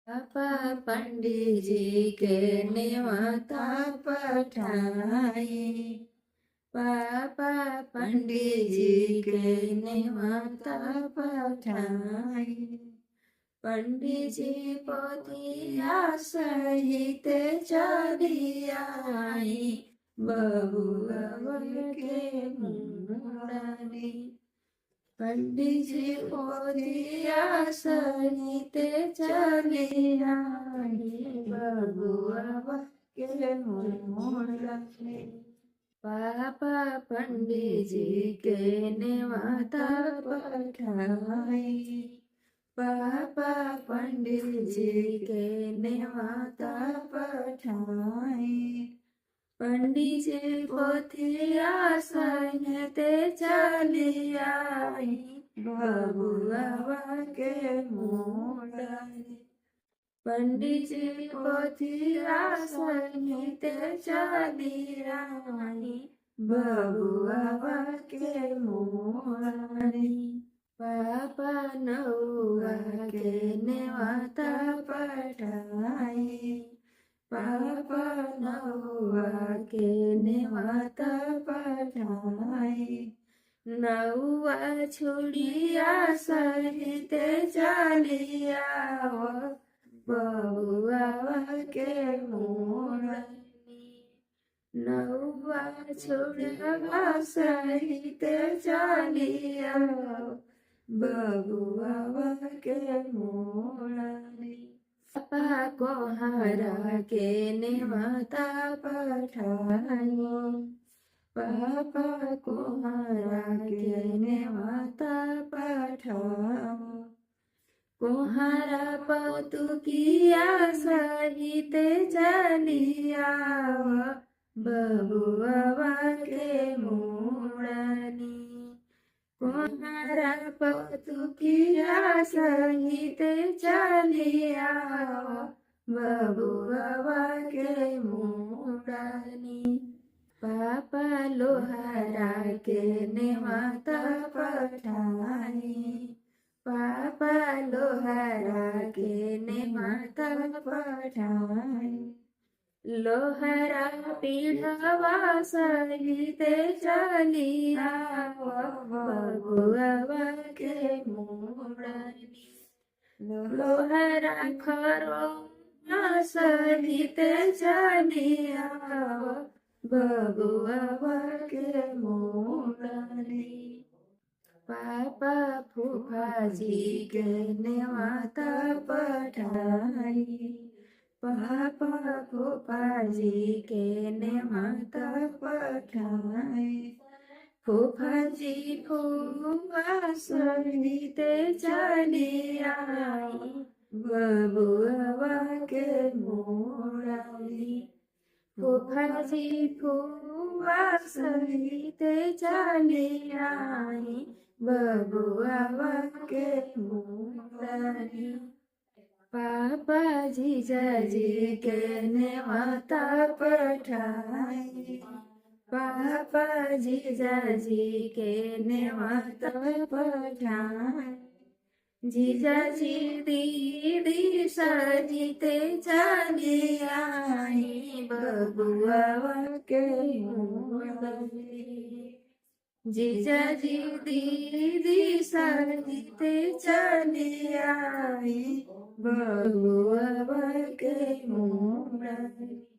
पापा पंडित जी के नेवता पठाए। पापा पंडित जी के नेवता पठाए। पंडित जी पोथिया सहित चली आई। बबुआ के मुंडनी। पंडित जी पोथिया सहित चली आई। बबुआ के मुंडनी। पापा पंडित जी के नेवता पठाए। पापा पंडित जी के नेवता पठाए। पंडित जी पोथिया सहित चली आई। बबुआ के मुंडनी। पंडित जी पोथिया सहित चली आई। बबुआ के मुंडनी। पापा नौआ के नेवता पठाए। पापा नौआ के नेवता पठाए। नौआ छुड़िया सहित चली आओ। बबुआ के मुंडनी। नौआ छुड़िया सहित चली आओ। बबुआ के मुंडनी। पापा कोहारा के नेवता पठाए। पापा कोहारा के नेवता पठाओ। कोहारा पतुकिया सहित चली आओ। बबुआ के मुंडनी। कोहारा पतुकिया सहित चली आओ। बबुआ के मुंडनी। पापा लोहारा के नेवता पठाए। पापा लोहारा के नेवता पठाए। लोहारा पीढ़वा सहित चली आओ। बबुआ के मुंडनी। लोहारा खरों सहित चली आओ। बबुआ के मुंडनी। पापा फूफा जी के नेवता पठाए। पापा फूफा जी के नेवता पठाए। फूफा जी फूफा सहित चली आई। बबुआ के मुंडनी। फूफा जी फूफा सहित चली आई। बबुआ के मुंडनी। पापा जीजा जी के नेवता पठाए। पापा जीजा जी के नेवता पठाए। जीजा जी दीदी सहित चली आई। बबुआ के मुंडनी। जीजा जी दीदी सहित चली आई। बबुआ के मुंडनी।